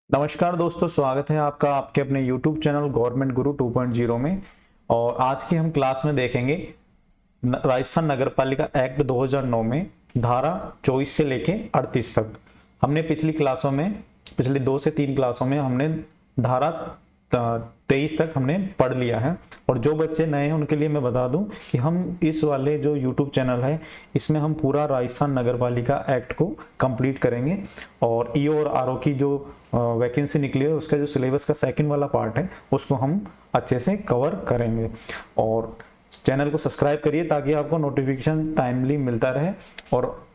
नमस्कार दोस्तों, स्वागत है आपका आपके अपने YouTube चैनल गवर्नमेंट गुरु 2.0 में। और आज की हम क्लास में देखेंगे राजस्थान नगरपालिका एक्ट 2009 में धारा 24 से लेके 38 तक। हमने पिछली क्लासों में पिछली 2 से 3 क्लासों में हमने धारा 23 तक हमने पढ़ लिया है। और जो बच्चे नए हैं उनके लिए मैं बता दूं कि हम इस वाले जो YouTube चैनल है इसमें हम पूरा राजस्थान नगरपालिका एक्ट को कंप्लीट करेंगे। और ईओ और आरओ की जो वैकेंसी निकली है उसका जो सिलेबस का सेकंड वाला पार्ट है उसको हम अच्छे से कवर करेंगे। और चैनल को सब्सक्राइब करिए ताकि आपको नोटिफिकेशन टाइमली मिलता रहे। और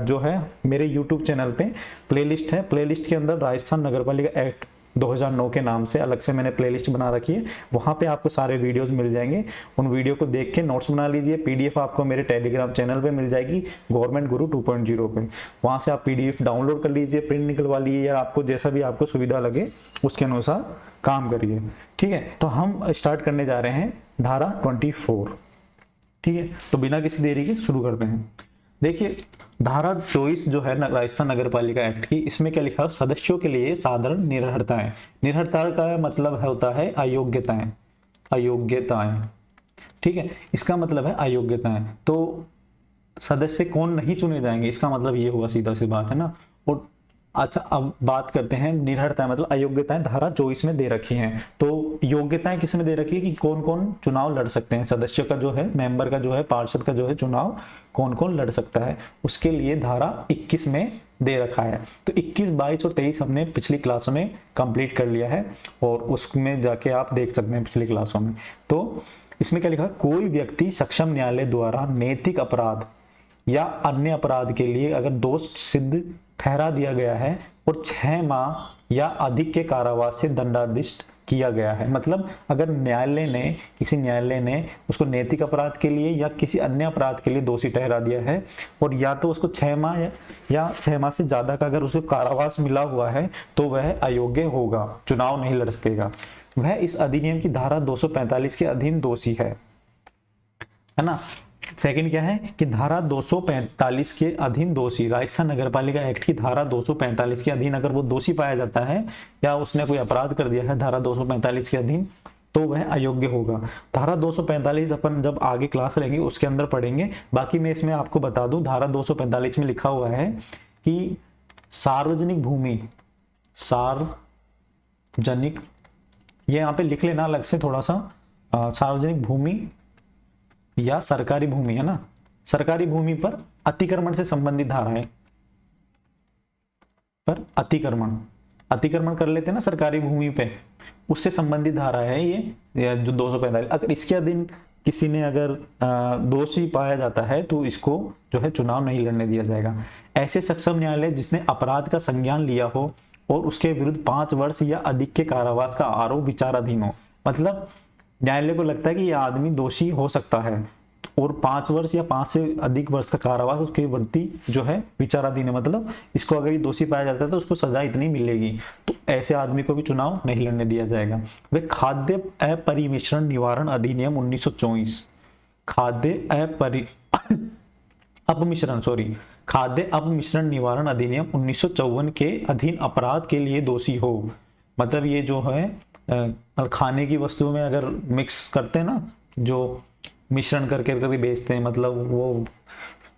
जो है मेरे यूट्यूब चैनल पे प्लेलिस्ट है, प्लेलिस्ट के अंदर राजस्थान नगरपालिका एक्ट 2009 के नाम से अलग से मैंने प्लेलिस्ट बना रखी है। वहाँ पे आपको सारे वीडियोस मिल जाएंगे। उन वीडियो को देख के नोट्स बना लीजिए। पीडीएफ आपको मेरे टेलीग्राम चैनल पे मिल जाएगी गवर्नमेंट गुरु 2.0 पे। वहाँ से आप पीडीएफ डाउनलोड कर लीजिए, प्रिंट निकलवा लीजिए, या आपको जैसा भी आपको सुविधा लगे उसके अनुसार काम करिए। ठीक है, तो हम स्टार्ट करने जा रहे हैं धारा 24। ठीक है, तो बिना किसी देरी के शुरू करते हैं। देखिए, धारा 24 जो है राजस्थान नगरपालिका एक्ट की, इसमें क्या लिखा है? सदस्यों के लिए साधारण निरर्हताएं। निरर्हता का मतलब होता है अयोग्यताएं। अयोग्यताएं, ठीक है, इसका मतलब है अयोग्यताएं। तो सदस्य कौन नहीं चुने जाएंगे, इसका मतलब ये होगा, सीधा सी बात है ना। और अच्छा, अब बात करते हैं निरर्हताएं मतलब अयोग्यताएं धारा 24 में दे रखी हैं। तो योग्यताएं किस में दे रखी है कि कौन कौन चुनाव लड़ सकते हैं, सदस्य का जो है, मेंबर का जो है, पार्षद का जो है चुनाव कौन कौन लड़ सकता है, उसके लिए धारा 21 में दे रखा है। तो 21, 22 और 23 हमने पिछली क्लासों में कंप्लीट कर लिया है और उसमें जाके आप देख सकते हैं पिछली क्लासों में। तो इसमें क्या लिखा? कोई व्यक्ति सक्षम न्यायालय द्वारा नैतिक अपराध या अन्य अपराध के लिए अगर दोष सिद्ध ठहरा दिया गया है और 6 माह या अधिक के कारावास से दंडाधिष्ट किया गया है। मतलब अगर किसी न्यायालय ने उसको नैतिक अपराध के लिए या किसी अन्य अपराध के लिए दोषी ठहरा दिया है और या तो उसको 6 माह या 6 माह से ज्यादा का अगर उसको कारावास मिला हुआ है तो वह अयोग्य होगा, चुनाव नहीं लड़ सकेगा। वह इस अधिनियम की धारा 245 के अधीन दोषी है ना। सेकंड क्या है कि धारा 245 के अधीन दोषी, राजस्थान नगरपालिका एक्ट की धारा 245 के अधीन अगर वो दोषी पाया जाता है या उसने कोई अपराध कर दिया है धारा 245 के अधीन, तो वह अयोग्य होगा। धारा 245 अपन जब आगे क्लास लेंगे उसके अंदर पढ़ेंगे। बाकी मैं इसमें आपको बता दूं, धारा 245 में लिखा हुआ है कि सार्वजनिक भूमि, सार्वजनिक, ये यहाँ पे लिख लेना अलग से थोड़ा सा, सार्वजनिक भूमि या सरकारी भूमि है ना, सरकारी भूमि पर अतिक्रमण से संबंधित धारा है। पर अतिक्रमण कर लेते हैं ना सरकारी भूमि पे, उससे संबंधित धारा है ये जो 245। अगर इसके अधीन किसी ने अगर दोषी पाया जाता है तो इसको जो है चुनाव नहीं लड़ने दिया जाएगा। ऐसे सक्षम न्यायालय जिसने अपराध का संज्ञान लिया हो और उसके विरुद्ध 5 वर्ष या अधिक के कारावास का आरोप विचाराधीन हो। मतलब न्यायालय को लगता है कि यह आदमी दोषी हो सकता है और 5 वर्ष या 5 से अधिक वर्ष का कारावास उसके विरुद्ध जो है विचाराधीन है। मतलब इसको अगर ये दोषी पाया जाता है तो उसको सजा इतनी मिलेगी, तो ऐसे आदमी को भी चुनाव नहीं लड़ने दिया जाएगा। वे खाद्य अपरिमिश्रण निवारण अधिनियम 1924, खाद्य अपमिश्रण निवारण अधिनियम 1954 के अधीन अपराध के लिए दोषी हो। मतलब ये जो है खाने की वस्तुओं में अगर मिक्स करते हैं ना, जो मिश्रण करके कभी बेचते हैं, मतलब वो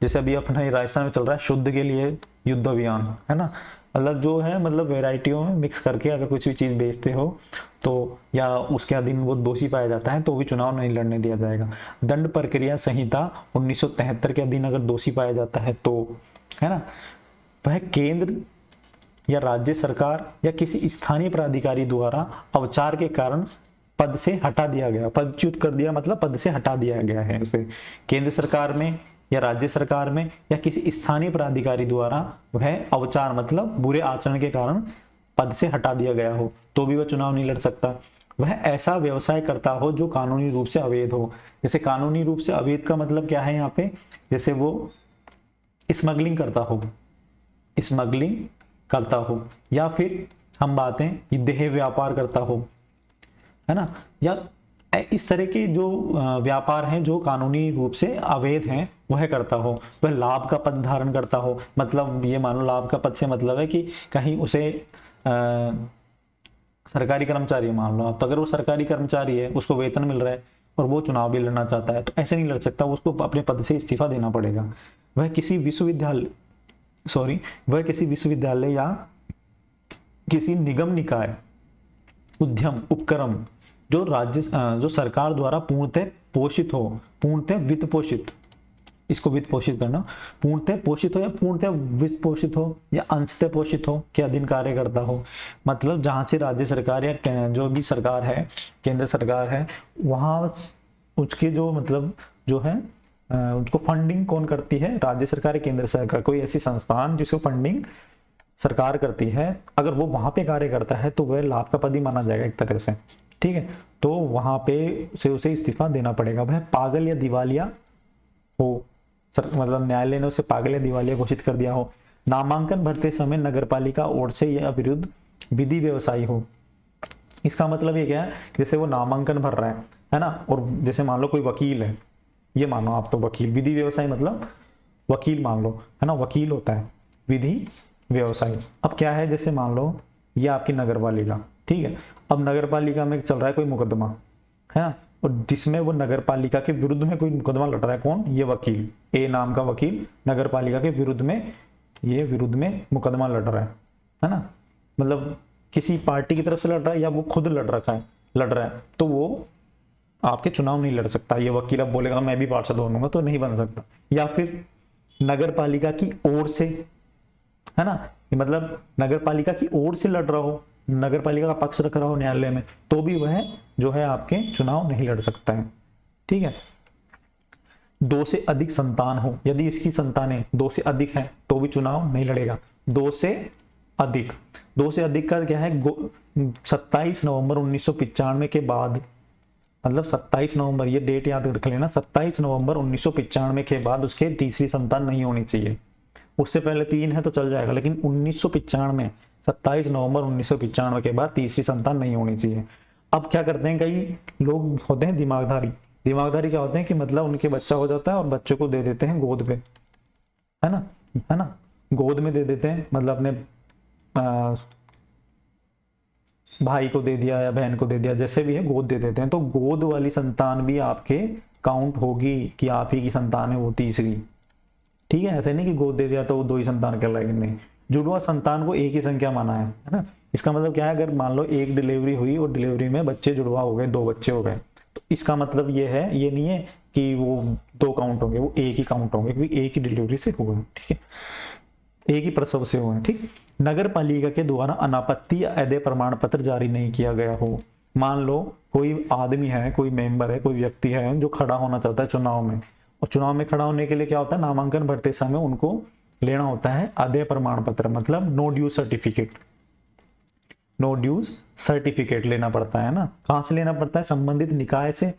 जैसे अभी अपना ही राजस्थान में चल रहा है शुद्ध के लिए युद्ध अभियान है ना, अलग जो है मतलब वेराइटियों में मिक्स करके अगर कुछ भी चीज बेचते हो तो या उसके अधीन वो दोषी पाया जाता है तो भी चुनाव नहीं लड़ने दिया जाएगा। दंड प्रक्रिया संहिता 1973 के अधीन अगर दोषी पाया जाता है तो, है ना, वह केंद्र या राज्य सरकार या किसी स्थानीय प्राधिकारी द्वारा अवचार के कारण पद से हटा दिया गया, पदच्युत कर दिया, मतलब पद से हटा दिया गया है उसे। केंद्र सरकार में या राज्य सरकार में या किसी स्थानीय प्राधिकारी द्वारा वह अवचार मतलब बुरे आचरण के कारण पद से हटा दिया गया हो तो भी वह चुनाव नहीं लड़ सकता। वह ऐसा व्यवसाय करता हो जो कानूनी रूप से अवैध हो। जैसे कानूनी रूप से अवैध का मतलब क्या है यहाँ पे? जैसे वो स्मगलिंग करता हो या फिर हम बातें देह व्यापार करता हो, है ना, या इस तरह के जो व्यापार हैं जो कानूनी रूप से अवैध हैं वह करता हो। वह लाभ का पद धारण करता हो, मतलब ये मानो लाभ का पद से मतलब है कि कहीं उसे सरकारी कर्मचारी है मान लो आप, तो अगर वो सरकारी कर्मचारी है, उसको वेतन मिल रहा है और वो चुनाव भी लड़ना चाहता है, तो ऐसे नहीं लड़ सकता, उसको अपने पद से इस्तीफा देना पड़ेगा। वह किसी विश्वविद्यालय या किसी निगम, निकाय, उद्यम, उपक्रम जो सरकार द्वारा पूर्णतः पोषित हो, पूर्णतः वित्त पोषित, इसको वित्त पोषित करना, पूर्णतः पोषित हो या पूर्णतः वित्त पोषित हो या अंशतः पोषित हो के अधीन कार्य करता हो। मतलब जहां से राज्य सरकार या जो भी सरकार है, केंद्र सरकार है, वहां उसके जो मतलब जो है उसको फंडिंग कौन करती है, राज्य सरकार या केंद्र सरकार, कोई ऐसी संस्थान जिसको फंडिंग सरकार करती है, अगर वो वहां पे कार्य करता है तो वह लाभ का पद ही माना जाएगा एक तरह से, ठीक है। तो वहां पे से उसे इस्तीफा देना पड़ेगा। वह पागल या दिवालिया हो, मतलब न्यायालय ने उसे पागल या दिवालिया घोषित कर दिया हो। नामांकन भरते समय नगरपालिका ओर से या विरुद्ध विधि व्यवसायी हो। इसका मतलब ये क्या है, जैसे वो नामांकन भर रहा है ना, और जैसे मान लो कोई वकील है, ये मानो आप तो वकील, विधि व्यवसायी मतलब वकील मान लो, है ना, वकील होता है विधि व्यवसायी। अब क्या है, जैसे मान लो ये आपकी नगरपालिका, ठीक है, अब नगरपालिका में चल रहा है कोई मुकदमा, है ना, और जिसमें वो नगरपालिका के विरुद्ध में कोई मुकदमा लड़ रहा है, कौन, ये वकील, ए नाम का वकील नगरपालिका के विरुद्ध में मुकदमा लड़ रहा है ना, मतलब किसी पार्टी की तरफ से लड़ रहा है या वो खुद लड़ रहा है, तो वो आपके चुनाव नहीं लड़ सकता। ये वकील अब बोलेगा मैं भी पार्षद बनूंगा, तो नहीं बन सकता। या फिर नगरपालिका की ओर से, है ना, मतलब नगरपालिका की ओर से लड़ रहा हो, नगरपालिका का पक्ष रख रहा हो न्यायालय में, तो भी वह जो है आपके चुनाव नहीं लड़ सकता है, ठीक है। 2 से अधिक संतान हो, यदि इसकी संतानें 2 से अधिक हैं तो भी चुनाव नहीं लड़ेगा। 2 से अधिक का क्या है, 27 नवंबर 1995 के बाद, मतलब 27 नवंबर, ये डेट याद रख लेना, 27 नवंबर 1995 के बाद उसके तीसरी संतान नहीं होनी चाहिए। उससे पहले 3 है तो चल जाएगा, लेकिन 1995, 27 नवंबर 1995 के बाद तीसरी संतान नहीं होनी चाहिए। अब क्या करते हैं, कई लोग होते हैं दिमागधारी क्या होते हैं कि मतलब उनके बच्चा हो जाता है और बच्चे को दे देते हैं गोद पे, है ना, गोद में दे देते हैं, मतलब अपने भाई को दे दिया या बहन को दे दिया, जैसे भी है गोद दे देते हैं। तो गोद वाली संतान भी आपके काउंट होगी कि आप ही की संतान है वो तीसरी, ठीक है। ऐसे नहीं कि गोद दे दिया तो वो 2 ही संतान कहलाएगी, नहीं, जुड़वा संतान को एक ही संख्या माना है ना। इसका मतलब क्या है, अगर मान लो एक डिलीवरी हुई और डिलीवरी में बच्चे जुड़वा हो गए, 2 बच्चे हो गए, तो इसका मतलब ये है, ये नहीं है कि वो 2 काउंट होंगे, वो एक ही काउंट होंगे, क्योंकि एक ही डिलीवरी से हुए, ठीक है, एक ही प्रसव से हुए, ठीक। नगर पालिका के द्वारा अनापत्ति या अदैय प्रमाण पत्र जारी नहीं किया गया हो। मान लो कोई आदमी है, कोई मेंबर है, कोई व्यक्ति है जो खड़ा होना चाहता है चुनाव में, और चुनाव में खड़ा होने के लिए क्या होता है, नामांकन भरते समय उनको लेना होता है अदेय प्रमाण पत्र, मतलब नो ड्यूज सर्टिफिकेट लेना पड़ता है ना। कहां से लेना पड़ता है, संबंधित निकाय से,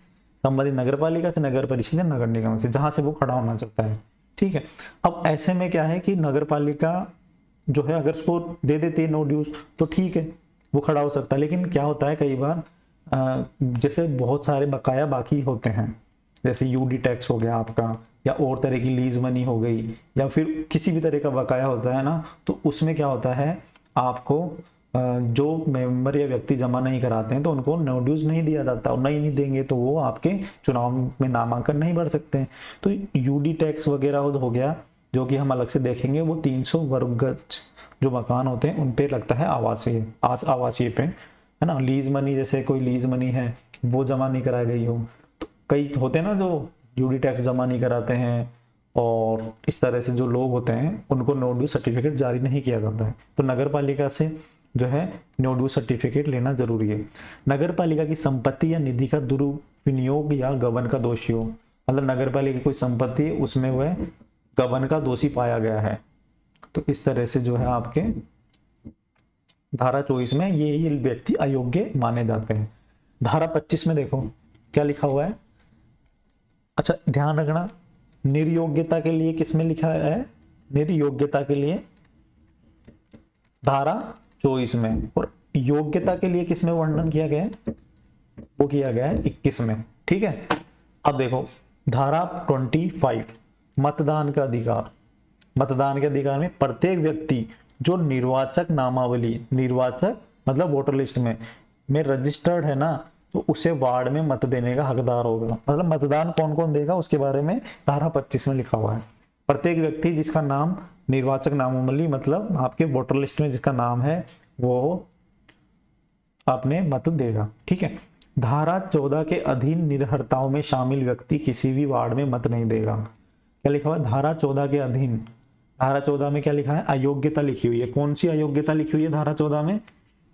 संबंधित नगरपालिका से, नगर परिषद या नगर निगम से, जहां से वो खड़ा होना चाहता है, ठीक है। अब ऐसे में क्या है कि नगरपालिका जो है अगर उसको दे देती है नो ड्यूज तो ठीक है, वो खड़ा हो सकता है। लेकिन क्या होता है कई बार जैसे बहुत सारे बकाया बाकी होते हैं, जैसे यूडी टैक्स हो गया आपका, या और तरह की लीज मनी हो गई, या फिर किसी भी तरह का बकाया होता है ना, तो उसमें क्या होता है, आपको जो मेंबर या व्यक्ति जमा नहीं कराते हैं तो उनको नो ड्यूज नहीं दिया जाता, और नहीं देंगे तो वो आपके चुनाव में नामांकन नहीं भर सकते हैं। तो यूडी टैक्स वगैरह हो गया, जो कि हम अलग से देखेंगे, वो 300 वर्ग गज जो मकान होते हैं उन पे लगता है आवासीय पे, है ना। लीज मनी, जैसे कोई लीज मनी है वो जमा नहीं कराई गई हो, तो कई होते हैं ना जो यूडी टैक्स जमा नहीं कराते हैं, और इस तरह से जो लोग होते हैं उनको नो ड्यू सर्टिफिकेट जारी नहीं किया जाता है। तो नगर पालिका से जो है नो ड्यू सर्टिफिकेट लेना जरूरी है। नगर पालिका की संपत्ति या निधि का दुरुविनियोग या गबन का दोषी हो, मतलब नगर पालिका की कोई संपत्ति है उसमें वह गबन का दोषी पाया गया है, तो इस तरह से जो है आपके धारा 24 में ये व्यक्ति अयोग्य माने जाते हैं। धारा 25 में देखो क्या लिखा हुआ है, अच्छा ध्यान रखना, निर्योग्यता के लिए किसमें लिखा है, निर्योग्यता के लिए धारा 24 में, और योग्यता के लिए किसमें वर्णन किया गया है, वो किया गया है 21 में, ठीक है। अब देखो धारा 25 मतदान का अधिकार, मतदान के अधिकार में प्रत्येक व्यक्ति जो निर्वाचक नामावली, निर्वाचक मतलब वोटर लिस्ट में रजिस्टर्ड है ना, तो उसे वार्ड में मत देने का हकदार होगा। मतलब मतदान कौन कौन देगा उसके बारे में धारा 25 में लिखा हुआ है। प्रत्येक व्यक्ति जिसका नाम निर्वाचक नामावली मतलब आपके वोटर लिस्ट में जिसका नाम है वो आपने मत देगा। ठीक है। धारा 14 के अधीन निरहर्ताओं में शामिल व्यक्ति किसी भी वार्ड में मत नहीं देगा। क्या लिखा हुआ है? धारा 14 के अधीन। धारा 14 में क्या लिखा है? अयोग्यता लिखी हुई है। कौन सी अयोग्यता लिखी हुई है धारा 14 में?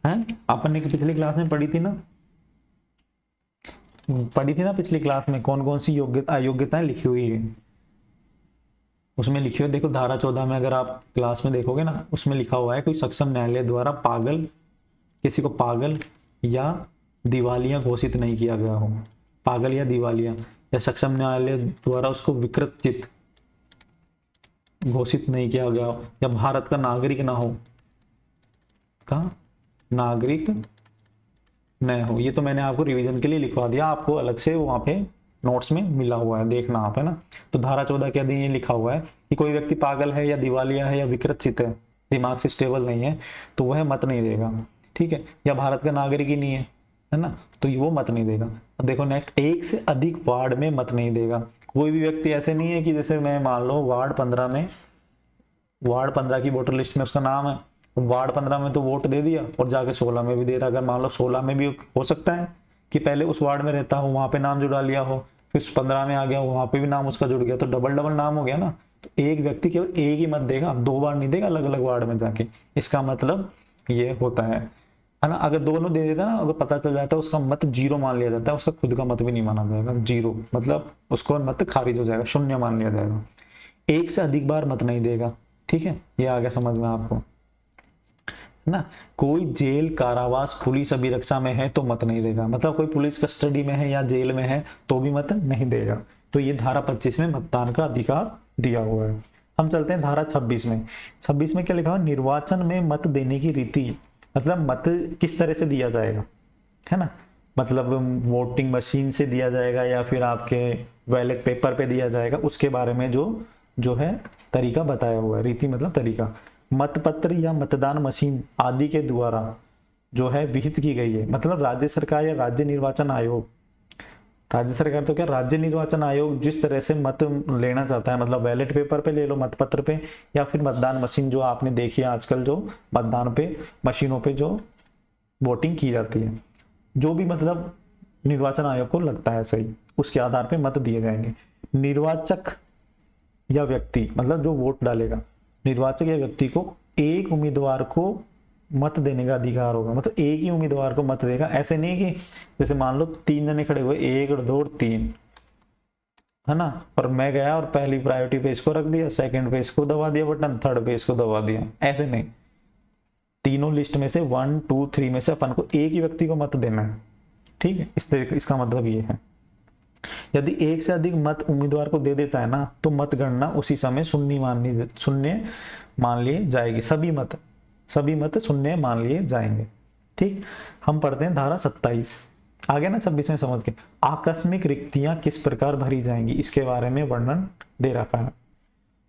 है अपन ने पिछली क्लास में पढ़ी थी ना, पिछली क्लास में कौन कौन सी योग्यता अयोग्यताएं लिखी हुई है उसमें लिखी हुई। देखो धारा 14 में अगर आप क्लास में देखोगे ना, उसमें लिखा हुआ है कोई सक्षम न्यायालय द्वारा किसी को पागल या दिवालिया घोषित नहीं किया गया हो, पागल या दिवालिया, या सक्षम न्यायालय द्वारा उसको विकृत चित्त घोषित नहीं किया गया हो, या भारत का नागरिक ना हो, नागरिक न हो। ये तो मैंने आपको रिवीजन के लिए लिखवा दिया, आपको अलग से वहां पे नोट्स में मिला हुआ है, देखना आप, है ना। तो धारा 14 के अधीन ये लिखा हुआ है कि कोई व्यक्ति पागल है या दिवालिया है या विकृत चित्त है, दिमाग से स्टेबल नहीं है, तो वह मत नहीं देगा। ठीक है। या भारत का नागरिक ही नहीं है ना, तो वो मत नहीं देगा। अब देखो नेक्स्ट, एक से अधिक वार्ड में मत नहीं देगा। कोई भी व्यक्ति ऐसे नहीं है कि जैसे मैं मान लो वार्ड 15 की वोटर लिस्ट में उसका नाम है, वार्ड 15 में तो वोट दे दिया और जाके 16 में भी दे रहा। अगर मान लो 16 में भी हो सकता है कि पहले उस वार्ड में रहता हो, वहां पे नाम जुड़ा लिया हो, फिर 15 में आ गया हो, वहां पे भी नाम उसका जुड़ गया, तो डबल नाम हो गया ना। तो एक व्यक्ति केवल एक ही मत देगा, 2 बार नहीं देगा अलग अलग वार्ड में जाके। इसका मतलब ये होता है ना। अगर दोनों दे देता ना, अगर पता चल जाता है उसका मत 0 मान लिया जाता है, उसका खुद का मत भी नहीं माना जाएगा। 0 मतलब उसको मत खारिज हो जाएगा, शून्य मान लिया जाएगा। एक से अधिक बार मत नहीं देगा। ठीक है, ये आ गया समझ में आपको ना। कोई जेल, कारावास, पुलिस अभिरक्षा में है तो मत नहीं देगा। मतलब कोई पुलिस कस्टडी में है या जेल में है तो भी मत नहीं देगा। तो ये धारा 25 में मतदान का अधिकार दिया हुआ है। हम चलते हैं धारा 26 में। 26 में क्या लिखा हुआ? निर्वाचन में मत देने की रीति, मतलब मत किस तरह से दिया जाएगा, है ना। मतलब वोटिंग मशीन से दिया जाएगा या फिर आपके बैलेट पेपर पे दिया जाएगा, उसके बारे में जो है तरीका बताया हुआ है। रीति मतलब तरीका। मतपत्र या मतदान मशीन आदि के द्वारा जो है विहित की गई है। मतलब राज्य सरकार या राज्य निर्वाचन आयोग, राज्य सरकार तो क्या, राज्य निर्वाचन आयोग जिस तरह से मत लेना चाहता है, मतलब बैलेट पेपर पे ले लो, मतपत्र पे, या फिर मतदान मशीन जो आपने देखी है आजकल, जो मतदान पे मशीनों पे जो वोटिंग की जाती है, जो भी मतलब निर्वाचन आयोग को लगता है सही, उसके आधार पे मत दिए जाएंगे। निर्वाचक या व्यक्ति मतलब जो वोट डालेगा, निर्वाचक या व्यक्ति को एक उम्मीदवार को मत देने का अधिकार होगा। मतलब एक ही उम्मीदवार को मत देगा। ऐसे नहीं कि जैसे मान लो 3 जने खड़े हुए, 1 2 3, है ना, और मैं गया और पहली प्रायोरिटी पे इसको रख दिया, सेकंड पे इसको दबा दिया बटन, थर्ड पे इसको दबा दिया। ऐसे नहीं, तीनों लिस्ट में से 1 2 3 में से अपन को एक ही व्यक्ति को मत देना है। ठीक है, इस तरीके, इसका मतलब ये है। यदि एक से अधिक मत उम्मीदवार को दे देता है ना, तो मतगणना उसी समय शून्य मान लिए जाएगी। सभी मत शून्य मान लिए जाएंगे। ठीक। हम पढ़ते हैं धारा 27। आगे ना 26 में समझ के, आकस्मिक रिक्तियां किस प्रकार भरी जाएंगी, इसके बारे में वर्णन दे रखा है।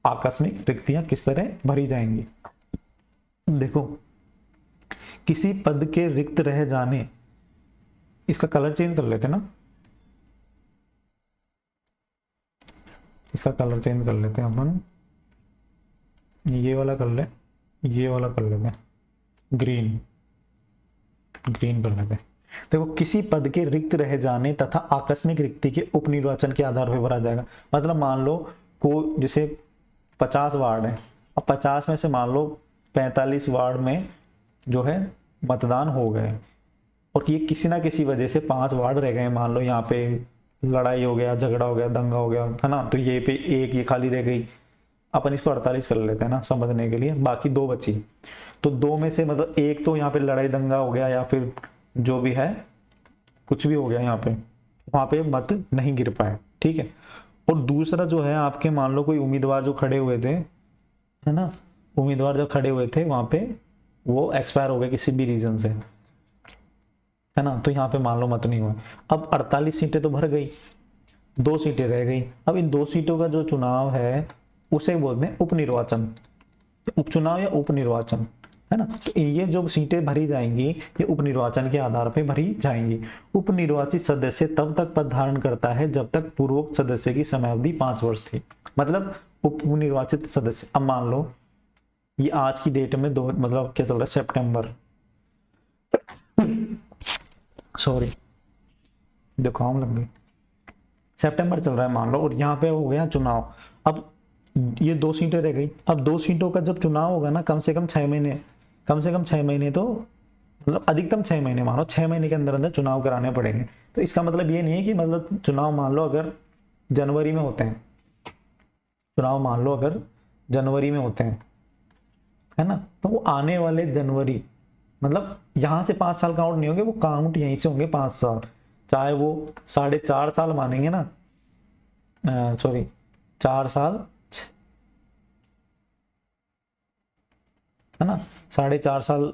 आकस्मिक रिक्तियां किस तरह भरी जाएंगी। देखो, किसी पद के रिक्त रह जाने, इसका कलर चेंज कर लेते ना, इसका कलर चेंज कर लेते हैं अपन, ये वाला कर ले, ये वाला कर लेते हैं, ग्रीन कर लेते हैं। देखो, किसी पद के रिक्त रह जाने तथा आकस्मिक रिक्ति के उपनिर्वाचन के आधार पर भरा जाएगा। मतलब मान लो को जैसे 50 वार्ड है, अब 50 में से मान लो 45 वार्ड में जो है मतदान हो गए, और ये किसी ना किसी वजह से 5 वार्ड रह गए, मान लो यहाँ पे लड़ाई हो गया, झगड़ा हो गया, दंगा हो गया, है ना, तो ये पे एक ये खाली रह गई, अपन इसको 48 कर लेते हैं ना समझने के लिए, बाकी 2 बची। तो 2 में से मतलब एक तो यहाँ पे लड़ाई दंगा हो गया या फिर जो भी है कुछ भी हो गया यहाँ पे, वहां पे मत नहीं गिर पाए। ठीक है। और दूसरा जो है आपके, मान लो कोई उम्मीदवार जो खड़े हुए थे, है ना, उम्मीदवार जो खड़े हुए थे वहां पे वो एक्सपायर हो गए किसी भी रीजन से, है ना, तो यहाँ पे मान लो मत नहीं हुआ। अब 48 सीटें तो भर गई, 2 सीटें रह गई। अब इन 2 सीटों का जो चुनाव है उसे बोलते हैं उपनिर्वाचन। तो उपचुनाव या उपनिर्वाचन, है ना। तो ये जो सीटें भरी जाएंगी ये उपनिर्वाचन के आधार पर भरी जाएंगी। उपनिर्वाचित सदस्य तब तक पद धारण करता है जब तक पूर्वोक्त सदस्य की समयावधि 5 वर्ष थी। मतलब उपनिर्वाचित सदस्य, अब मान लो ये आज की डेट में दो, मतलब क्या चल रहा है, सितंबर, सॉरी जुकाम लग गई, सितंबर चल रहा है मान लो, और यहाँ पे हो गया चुनाव। अब ये 2 सीटें रह गई। अब 2 सीटों का जब चुनाव होगा ना, कम से कम 6 महीने, कम से कम 6 महीने तो मतलब अधिकतम 6 महीने, मानो 6 महीने के अंदर अंदर चुनाव कराने पड़ेंगे। तो इसका मतलब ये नहीं है कि मतलब चुनाव मान लो अगर जनवरी में होते हैं, चुनाव मान लो अगर जनवरी में होते हैं, है ना, तो वो आने वाले जनवरी, मतलब यहाँ से 5 साल काउंट नहीं होंगे, वो काउंट यहीं से होंगे 5 साल, चाहे वो 4.5 साल मानेंगे ना, सॉरी 4 साल, है ना, 4.5 साल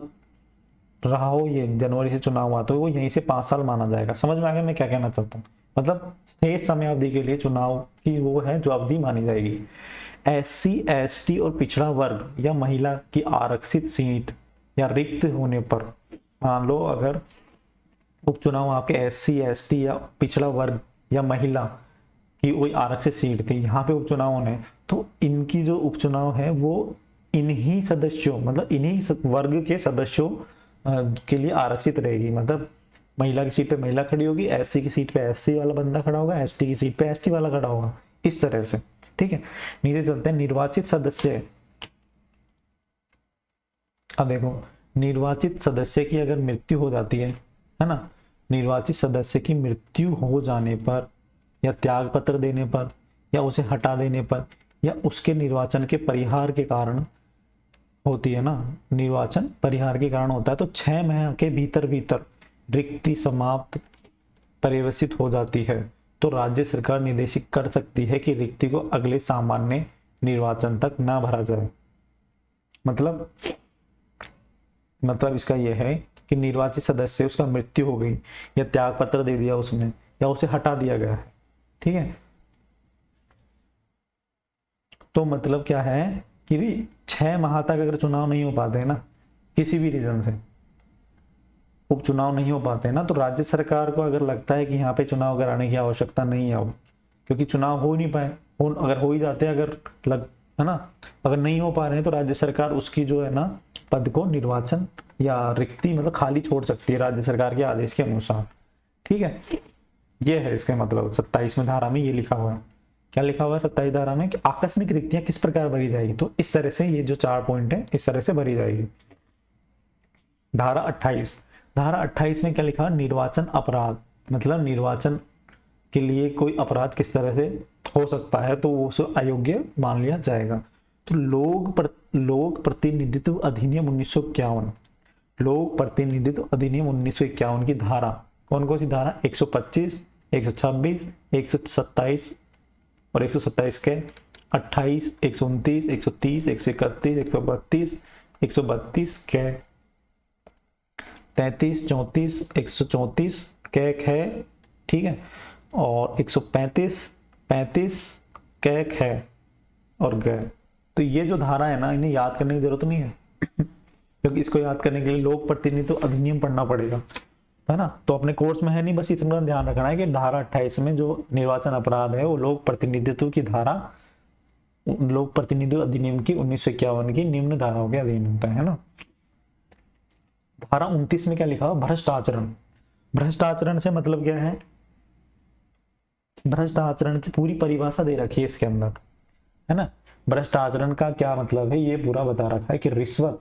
रहा हो, ये जनवरी से चुनाव हुआ तो वो यहीं से 5 साल माना जाएगा। समझ में आ गया मैं क्या कहना चाहता हूँ? मतलब शेष समय अवधि के लिए चुनाव की वो है जो अवधि मानी जाएगी। SC ST और पिछड़ा वर्ग या महिला की आरक्षित सीट या रिक्त होने पर, मान लो अगर उपचुनाव आपके SC ST या पिछड़ा वर्ग या महिला की कोई आरक्षित सीट थी, यहाँ पे उपचुनाव होने, तो इनकी जो उपचुनाव है वो इन्हीं सदस्यों, मतलब इन्हीं वर्ग के सदस्यों के लिए आरक्षित रहेगी। मतलब महिला की सीट पे महिला खड़ी होगी, SC की सीट पे SC वाला बंदा खड़ा होगा, ST की सीट पे ST वाला खड़ा होगा, इस तरह से। ठीक है, नीचे चलते हैं। निर्वाचित सदस्य, अब देखो निर्वाचित सदस्य की अगर मृत्यु हो जाती है ना, निर्वाचित सदस्य की मृत्यु हो जाने पर या त्याग पत्र देने पर या उसे हटा देने पर या उसके निर्वाचन के परिहार के कारण होती है ना, निर्वाचन परिहार के कारण होता है, तो 6 माह के भीतर भीतर रिक्ति समाप्त पर्यवसित हो जाती है तो राज्य सरकार निर्देशित कर सकती है कि रिक्ति को अगले सामान्य निर्वाचन तक ना भरा जाए। मतलब इसका यह है कि निर्वाचित सदस्य, उसका मृत्यु हो गई या त्याग पत्र दे दिया उसने या उसे हटा दिया गया है, ठीक है, तो मतलब क्या है कि 6 माह तक अगर चुनाव नहीं हो पाते हैं ना, किसी भी रीजन से उपचुनाव नहीं हो पाते हैं ना, तो राज्य सरकार को अगर लगता है कि यहाँ पे चुनाव कराने की आवश्यकता नहीं है अब, क्योंकि चुनाव हो नहीं पाए, अगर हो ही जाते हैं, अगर है ना, अगर नहीं हो पा रहे हैं तो राज्य सरकार उसकी जो है ना पद को निर्वाचन या रिक्ति मतलब खाली छोड़ सकती है राज्य सरकार के आदेश के अनुसार। ठीक है, ये है इसका मतलब 27वें धारा में ये लिखा हुआ है। क्या लिखा हुआ है 27 धारा में कि आकस्मिक रिक्तियां किस प्रकार भरी जाएगी, तो इस तरह से ये जो 4 पॉइंट है इस तरह से भरी जाएगी। धारा 28 में क्या लिखा है, निर्वाचन अपराध, मतलब निर्वाचन के लिए कोई अपराध किस तरह से हो सकता है तो वो उसे अयोग्य मान लिया जाएगा। तो लोक प्रतिनिधित्व अधिनियम 1951, लोक प्रतिनिधित्व अधिनियम 1951 की धारा कौन कौन सी धारा, 125, 126, 127 और 127 के 28, 129, 130, 131, 132, 132 के 33, 34, 134 कैक है, ठीक है, और 135, 35 कैक है और गए। तो ये जो धारा है ना, इन्हें याद करने की जरूरत नहीं है क्योंकि इसको याद करने के लिए लोक प्रतिनिधित्व अधिनियम पढ़ना पड़ेगा, है ना। तो अपने कोर्स में है नहीं, बस इतना ध्यान रखना है कि धारा 28 में जो निर्वाचन अपराध है वो लोक प्रतिनिधित्व की धारा, लोक प्रतिनिधित्व अधिनियम की 1951 की निम्न धाराओं के अधीन होता है ना। धारा 29 में क्या लिखा हुआ, भ्रष्ट आचरण। भ्रष्ट आचरण से मतलब क्या है, भ्रष्ट आचरण की पूरी परिभाषा दे रखी है इसके अंदर, है ना। भ्रष्ट आचरण का क्या मतलब है ये पूरा बता रखा है कि रिश्वत,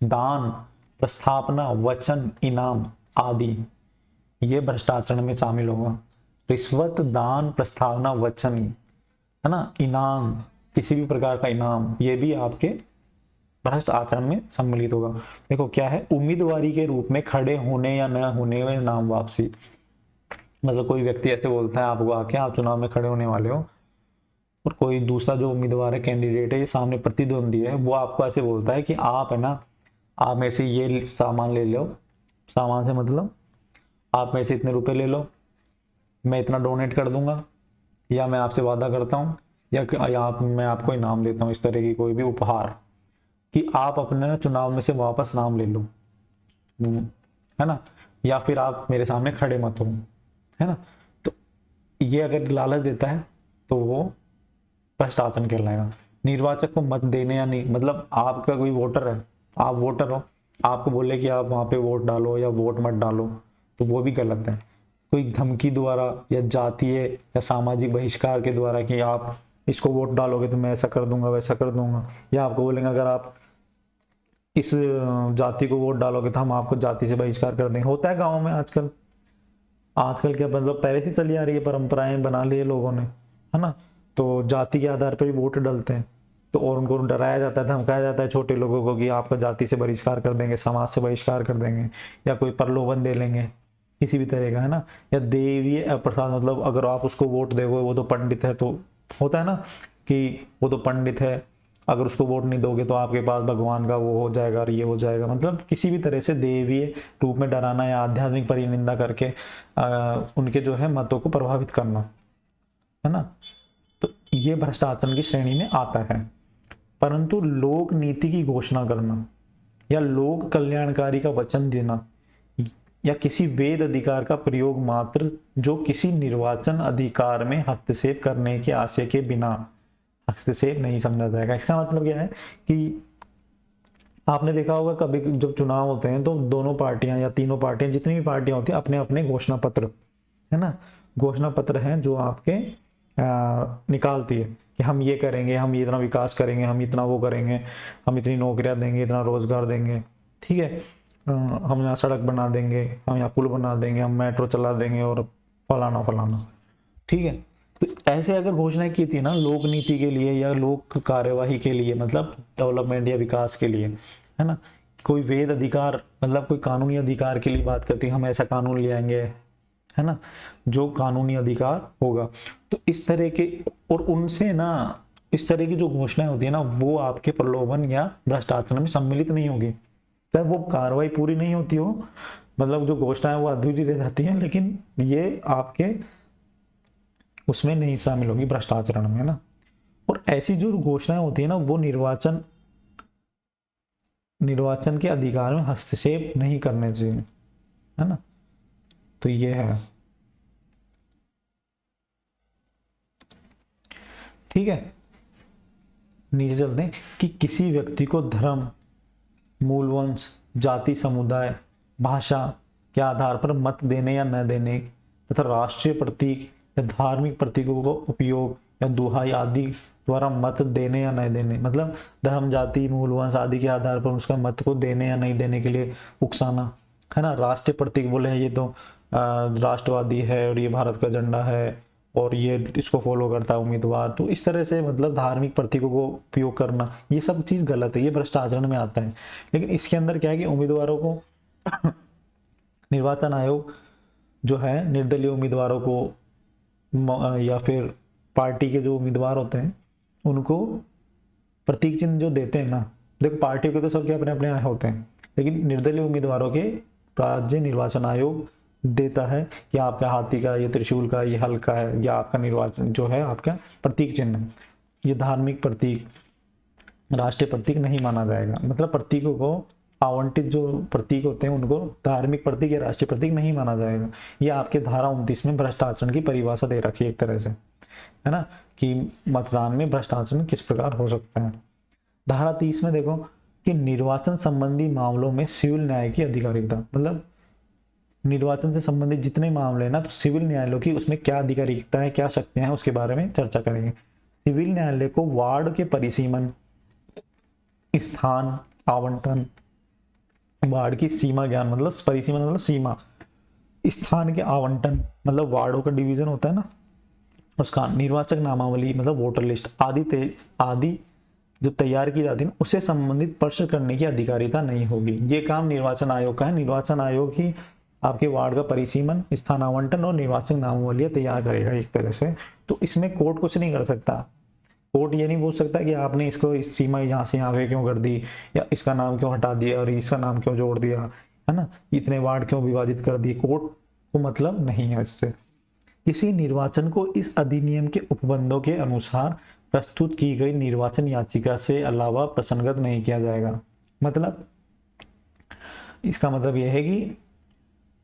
दान, प्रस्थापना, वचन, इनाम आदि ये भ्रष्ट आचरण में शामिल होगा। रिश्वत, दान, प्रस्तावना, वचन, है ना, इनाम, किसी भी प्रकार का इनाम, ये भी आपके भ्रष्ट आचरण में सम्मिलित होगा। देखो क्या है, उम्मीदवारी के रूप में खड़े होने या न होने में नाम वापसी। मतलब कोई व्यक्ति ऐसे बोलता है आपको आके आप चुनाव में खड़े होने वाले हो और कोई दूसरा जो उम्मीदवार है, कैंडिडेट है, ये सामने प्रतिद्वंदी है, वो आपको ऐसे बोलता है कि आप है ना, आप मेरे से ये सामान ले लो, सामान से मतलब आप मेरे से इतने रुपए ले लो, मैं इतना डोनेट कर दूंगा, या मैं आपसे वादा करता हूँ, या मैं आपको इनाम देता हूँ, इस तरह की कोई भी उपहार, कि आप अपने चुनाव में से वापस नाम ले लो, है ना, या फिर आप मेरे सामने खड़े मत हो, है ना। तो ये अगर लालच देता है तो वो भ्रष्ट आचरण कहलाएगा। निर्वाचक को मत देने या नहीं, मतलब आपका कोई वोटर है, आप वोटर हो, आपको बोले कि आप वहां पे वोट डालो या वोट मत डालो, तो वो भी गलत है। कोई धमकी द्वारा या जातीय या सामाजिक बहिष्कार के द्वारा कि आप इसको वोट डालोगे तो मैं ऐसा कर दूंगा वैसा कर दूंगा, या आपको बोलेंगे अगर आप इस जाति को वोट डालोगे तो हम आपको जाति से बहिष्कार कर देंगे। होता है गाँव में आजकल, आजकल क्या मतलब पहले से चली आ रही है, परंपराएं बना ली है लोगों ने, है ना। तो जाति के आधार पर ही वोट डालते हैं, तो और उनको डराया जाता है, धमकाया जाता है छोटे लोगों को कि आपका जाति से बहिष्कार कर देंगे, समाज से बहिष्कार कर देंगे, या कोई प्रलोभन दे लेंगे किसी भी तरह का, है ना। या देवीय प्रसाद, मतलब अगर आप उसको वोट दोगे वो तो पंडित है, तो होता है ना कि वो तो पंडित है, अगर उसको वोट नहीं दोगे तो आपके पास भगवान का वो हो जाएगा और ये हो जाएगा, मतलब किसी भी तरह से देवीय रूप में डराना या आध्यात्मिक परिनिंदा करके उनके जो है मतों को प्रभावित करना, है ना। तो ये भ्रष्टाचार की श्रेणी में आता है। परंतु लोक नीति की घोषणा करना या लोक कल्याणकारी का वचन देना या किसी वेद अधिकार का प्रयोग मात्र जो किसी निर्वाचन अधिकार में हस्तक्षेप करने के आशय के बिना हस्तक्षेप नहीं समझा जाएगा। इसका मतलब क्या है कि आपने देखा होगा कभी जब चुनाव होते हैं तो दोनों पार्टियां या तीनों पार्टियां, जितनी भी पार्टियां होती हैं, अपने अपने घोषणा पत्र, है ना, घोषणा पत्र हैं जो आपके निकालती है कि हम ये करेंगे, हम ये इतना विकास करेंगे, हम इतना वो करेंगे, हम इतनी नौकरियां देंगे, इतना रोजगार देंगे, ठीक है, हम यहाँ सड़क बना देंगे, हम यहाँ पुल बना देंगे, हम मेट्रो चला देंगे और फलाना फलाना, ठीक है। तो ऐसे अगर घोषणाएं की थी ना लोक नीति के लिए या लोक कार्यवाही के लिए, मतलब डेवलपमेंट या विकास के लिए, है ना, कोई वेद अधिकार मतलब कोई कानूनी अधिकार के लिए बात करती है, हम ऐसा कानून ले आएंगे, है ना, जो कानूनी अधिकार होगा। तो इस तरह के और उनसे ना इस तरह की जो घोषणाएं होती है ना वो आपके प्रलोभन या भ्रष्टाचार में सम्मिलित नहीं होगी, चाहे वो कार्रवाई पूरी नहीं होती हो, मतलब जो घोषणाएं वो अधूरी रह जाती हैं, लेकिन ये आपके उसमें नहीं शामिल होगी भ्रष्टाचार में, है ना। और ऐसी जो घोषणाएं होती है ना वो निर्वाचन के अधिकार में हस्तक्षेप नहीं करने चाहिए, है ना। तो ये है, ठीक है। नीचे चलते हैं कि किसी व्यक्ति को धर्म, मूलवंश, जाति, समुदाय, भाषा के आधार पर मत देने या न देने तथा राष्ट्रीय प्रतीक या धार्मिक प्रतीकों को उपयोग या दुहाई आदि द्वारा मत देने या नहीं देने, मतलब धर्म, जाति, मूलवंश आदि के आधार पर उसका मत को देने या नहीं देने के लिए उकसाना, है ना। राष्ट्रीय प्रतीक बोले ये तो राष्ट्रवादी है और ये भारत का झंडा है और ये इसको फॉलो करता है उम्मीदवार, तो इस तरह से मतलब धार्मिक प्रतीकों को उपयोग करना, ये सब चीज गलत है, ये भ्रष्टाचार में आता है। लेकिन इसके अंदर क्या है कि उम्मीदवारों को निर्वाचन आयोग जो है निर्दलीय उम्मीदवारों को या फिर पार्टी के जो उम्मीदवार होते हैं उनको प्रतीक चिन्ह जो देते हैं ना, देखो पार्टियों के तो सबके अपने अपने होते हैं, लेकिन निर्दलीय उम्मीदवारों के राज्य निर्वाचन आयोग देता है कि आपका हाथी का, ये त्रिशूल का, ये हल का है, या आपका निर्वाचन जो है आपका प्रतीक चिन्ह, ये धार्मिक प्रतीक, राष्ट्रीय प्रतीक नहीं माना जाएगा। मतलब प्रतीकों को आवंटित जो प्रतीक होते हैं उनको धार्मिक प्रतीक या राष्ट्रीय प्रतीक नहीं माना जाएगा। ये आपके धारा 29 में भ्रष्ट आचरण की परिभाषा दे रखी है एक तरह से, है ना, कि मतदान में भ्रष्ट आचरण किस प्रकार हो सकता है। धारा 30 में देखो कि निर्वाचन संबंधी मामलों में सिविल न्याय की अधिकारिता, मतलब निर्वाचन से संबंधित जितने मामले हैं ना, तो सिविल न्यायालय की उसमें क्या अधिकारिता है, क्या शक्तियां हैं, उसके बारे में चर्चा करेंगे। सिविल न्यायालय को वार्ड के परिसीमन, स्थान आवंटन, वार्ड की सीमा ज्ञान, मतलब परिसीमन मतलब सीमा, स्थान के आवंटन मतलब वार्डों का डिवीजन होता है ना उसका, निर्वाचक नामावली मतलब वोटर लिस्ट आदि जो तैयार की जाती है उससे संबंधित प्रश्न करने की अधिकारिता नहीं होगी। ये काम निर्वाचन आयोग का है। निर्वाचन आयोग ही आपके वार्ड का परिसीमन, स्थान आवंटन और निर्वाचक नामावली तैयार करेगा एक तरह से। तो इसमें कोर्ट कुछ नहीं कर सकता। कोर्ट ये नहीं बोल सकता कि आपने इसको इस सीमा यहाँ से यहाँ पे क्यों कर दी, या इसका नाम क्यों हटा दिया और इसका नाम क्यों जोड़ दिया, है ना, इतने वार्ड क्यों विभाजित कर दिए। कोर्ट को मतलब नहीं है इससे। किसी निर्वाचन को इस अधिनियम के उपबंधों के अनुसार प्रस्तुत की गई निर्वाचन याचिका से अलावा प्रसंगत नहीं किया जाएगा। मतलब इसका मतलब यह है कि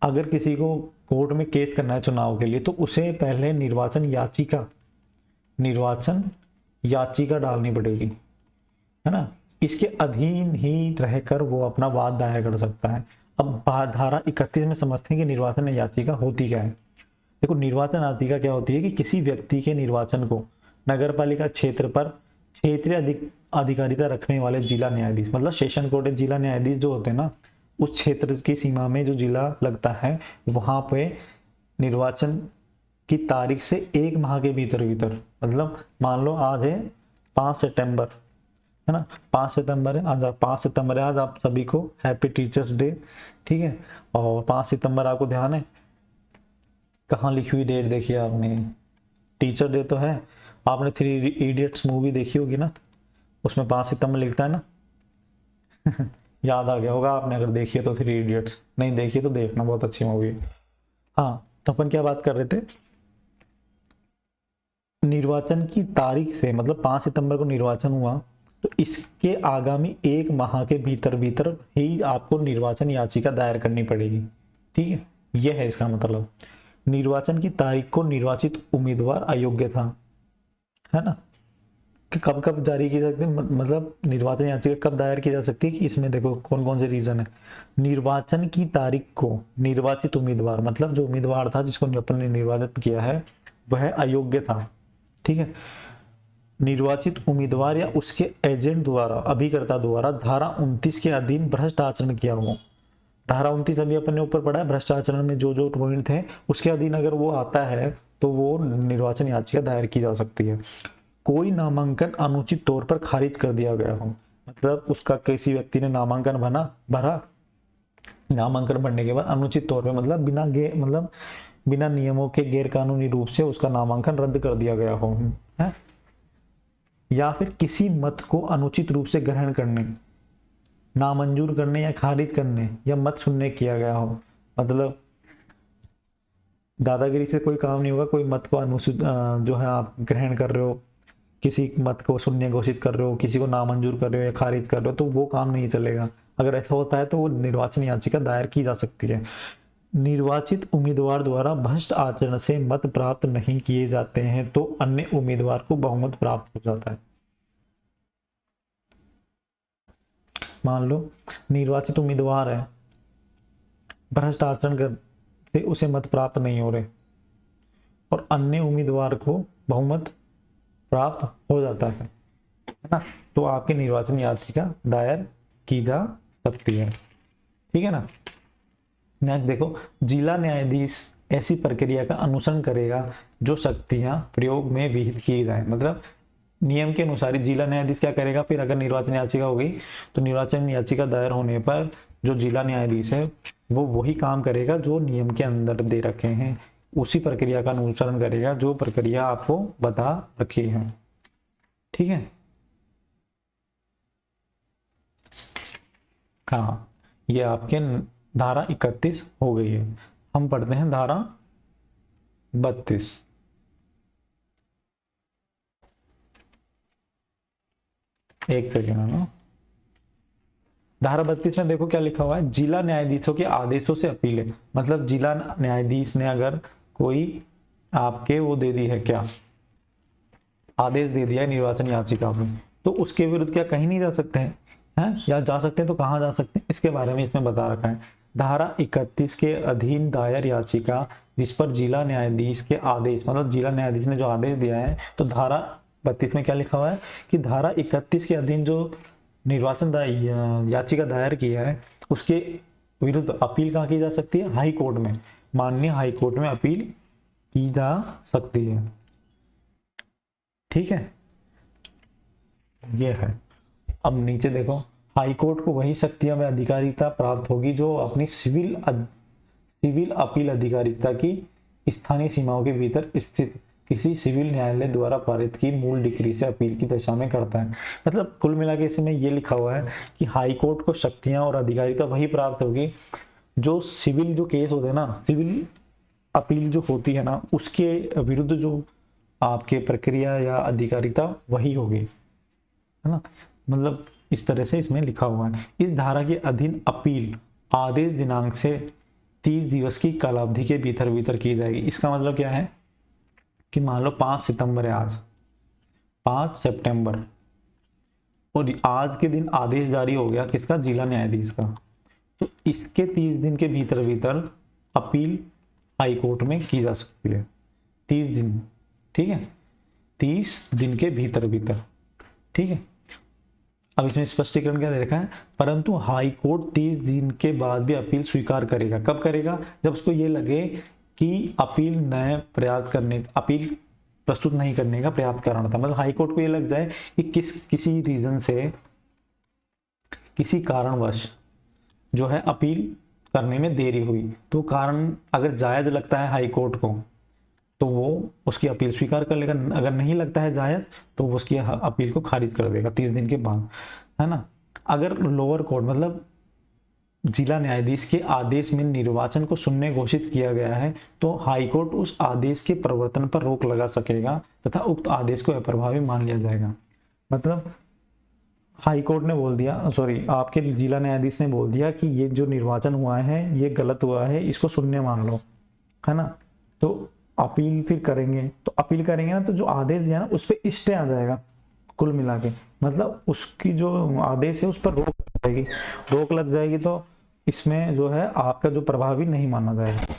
अगर किसी को कोर्ट में केस करना है चुनाव के लिए तो उसे पहले निर्वाचन याचिका डालनी पड़ेगी, है ना। इसके अधीन ही रहकर वो अपना वाद दायर कर सकता है। अब धारा 31 में समझते हैं कि निर्वाचन याचिका होती क्या है। देखो, निर्वाचन याचिका क्या होती है कि किसी व्यक्ति के निर्वाचन को नगरपालिका क्षेत्र पर क्षेत्रीय अधिकारिता रखने वाले जिला न्यायाधीश, मतलब सेशन कोर्ट जिला न्यायाधीश जो होते हैं ना, उस क्षेत्र की सीमा में जो जिला लगता है वहां पे निर्वाचन की तारीख से 1 माह के भीतर मतलब मान लो आज है 5 सितंबर, है ना, 5 सितंबर है आज, 5 सितंबर है आज, आप सभी को हैप्पी टीचर्स डे, ठीक है। और 5 सितंबर आपको ध्यान है, कहाँ लिखी हुई डेट देखी है आपने? टीचर डे तो है। आपने 3 इडियट्स मूवी देखी होगी ना, उसमें 5 सितंबर लिखता है ना याद आ गया होगा आपने, अगर देखी है तो 3 इडियट्स, नहीं देखी तो देखना, बहुत अच्छी मूवी है। हाँ, तो अपन क्या बात कर रहे थे, निर्वाचन की तारीख से, मतलब 5 सितंबर को निर्वाचन हुआ तो इसके आगामी 1 माह के भीतर ही आपको निर्वाचन याचिका दायर करनी पड़ेगी, ठीक है। यह है इसका मतलब। निर्वाचन की तारीख को निर्वाचित उम्मीदवार अयोग्य था, है ना, कि कब कब जारी की सकती है, मतलब निर्वाचन याचिका कब दायर की जा सकती है कि इसमें देखो कौन कौन से रीजन है। निर्वाचन की तारीख को निर्वाचित उम्मीदवार, मतलब जो उम्मीदवार था जिसको अपन ने निर्वाचित किया है वह अयोग्य था, ठीक है। निर्वाचित उम्मीदवार या उसके एजेंट द्वारा, अभिकर्ता द्वारा धारा 29 के अधीन भ्रष्ट आचरण किया हो। धारा 29 अभी अपन ने ऊपर पढ़ा है, भ्रष्ट आचरण में जो जो पॉइंट थे उसके अधीन अगर वो आता है तो वो निर्वाचन याचिका दायर की जा सकती है। कोई नामांकन अनुचित तौर पर खारिज कर दिया गया हो, मतलब उसका किसी व्यक्ति ने नामांकन भरा, नामांकन भरने के बाद अनुचित तौर पर, मतलब बिना नियमों के गैरकानूनी रूप से उसका नामांकन रद्द कर दिया गया हो, है? या फिर किसी मत को अनुचित रूप से ग्रहण करने, नामंजूर करने या खारिज करने या मत सुनने किया गया हो, मतलब दादागिरी से कोई काम नहीं होगा। कोई मत को अनुचित जो है आप ग्रहण कर रहे हो, किसी मत को शून्य घोषित कर रहे हो, किसी को नामंजूर कर रहे हो या खारिज कर रहे हो, तो वो काम नहीं चलेगा। अगर ऐसा होता है तो वो निर्वाचन याचिका दायर की जा सकती है। निर्वाचित उम्मीदवार द्वारा भ्रष्ट आचरण से मत प्राप्त नहीं किए जाते हैं तो अन्य उम्मीदवार को बहुमत प्राप्त हो जाता है। मान लो निर्वाचित उम्मीदवार है, भ्रष्ट आचरण कर से उसे मत प्राप्त नहीं हो रहे और अन्य उम्मीदवार को बहुमत प्राप्त हो जाता है ना, तो आपकी निर्वाचन याचिका दायर की जा सकती है, ठीक है ना। नेक्स्ट देखो, जिला न्यायाधीश ऐसी प्रक्रिया का अनुसरण करेगा जो शक्तियां प्रयोग में विहित की जाए, मतलब नियम के अनुसार ही जिला न्यायाधीश क्या करेगा। फिर अगर निर्वाचन याचिका हो गई तो निर्वाचन याचिका दायर होने पर जो जिला न्यायाधीश है वो वही काम करेगा जो नियम के अंदर दे रखे हैं, उसी प्रक्रिया का अनुसरण करेगा जो प्रक्रिया आपको बता रखी है, ठीक है। हाँ, ये आपके धारा 31 हो गई है। हम पढ़ते हैं धारा 32। एक सेकेंड है ना, धारा 32 में देखो क्या लिखा हुआ है, जिला न्यायाधीशों के आदेशों से अपील है। मतलब जिला न्यायाधीश ने अगर कोई आपके वो दे दी है, क्या आदेश दे दिया है निर्वाचन याचिका में, तो उसके विरुद्ध क्या कहीं नहीं जा सकते हैं, या जा सकते हैं तो कहाँ जा सकते हैं, इसके बारे में इसमें बता रखा है। धारा 31 के अधीन दायर याचिका जिस पर जिला न्यायाधीश के आदेश, मतलब जिला न्यायाधीश ने जो आदेश दिया है, तो धारा 32 में क्या लिखा हुआ है कि धारा 31 के अधीन जो निर्वाचन याचिका दायर किया है उसके विरुद्ध अपील कहाँ की जा सकती है, हाई कोर्ट में, माननीय हाई कोर्ट में अपील की जा सकती है, ठीक है। ये है। अब नीचे देखो, हाई कोर्ट को वही शक्तियां व अधिकारिता प्राप्त होगी जो अपनी सिविल अपील अधिकारिता की स्थानीय सीमाओं के भीतर स्थित किसी सिविल न्यायालय द्वारा पारित की मूल डिक्री से अपील की दशा में करता है। मतलब कुल मिला के इसमें ये लिखा हुआ है कि हाई कोर्ट को शक्तियां और अधिकारिता वही प्राप्त होगी जो सिविल जो केस होते हैं ना, सिविल अपील जो होती है ना, उसके विरुद्ध जो आपके प्रक्रिया या अधिकारिता वही होगी, है ना। मतलब इस तरह से इसमें लिखा हुआ है। इस धारा के अधीन अपील आदेश दिनांक से 30 दिवस की कालावधि के भीतर भीतर की जाएगी। इसका मतलब क्या है कि मान लो 5 सितंबर है आज, 5 सितंबर, और आज के दिन आदेश जारी हो गया किसका, जिला न्यायाधीश का, तो इसके 30 दिन के भीतर भीतर अपील हाई कोर्ट में की जा सकती है। 30 दिन, ठीक है, 30 दिन के भीतर भीतर, ठीक है। अब इसमें स्पष्टीकरण क्या दे रखा है, परंतु हाई कोर्ट 30 दिन के बाद भी अपील स्वीकार करेगा। कब करेगा, जब उसको ये लगे कि अपील नए प्रयास करने, अपील प्रस्तुत नहीं करने का पर्याप्त कारण था। मतलब हाई कोर्ट को ये लग जाए कि किसी रीजन से, किसी कारणवश जो है अपील करने में देरी हुई, तो कारण अगर जायज लगता है हाई कोर्ट को तो वो उसकी अपील स्वीकार कर लेगा, अगर नहीं लगता है जायज तो वो उसकी अपील को खारिज कर देगा 30 दिन के बाद, है ना। अगर लोअर कोर्ट मतलब जिला न्यायाधीश के आदेश में निर्वाचन को शून्य घोषित किया गया है तो हाई कोर्ट उस आदेश के प्रवर्तन पर रोक लगा सकेगा तथा उक्त आदेश को अप्रभावी मान लिया जाएगा। मतलब हाई कोर्ट ने बोल दिया, सॉरी आपके जिला न्यायाधीश ने बोल दिया कि ये जो निर्वाचन हुआ है ये गलत हुआ है, इसको शून्य मान लो, है ना। तो अपील फिर करेंगे, तो अपील करेंगे ना तो जो आदेश दिया ना उस पर स्टे आ जाएगा कुल मिला के, मतलब उसकी जो आदेश है उस पर रोक लग जाएगी। रोक लग जाएगी तो इसमें जो है आपका जो प्रभावी नहीं माना जाएगा।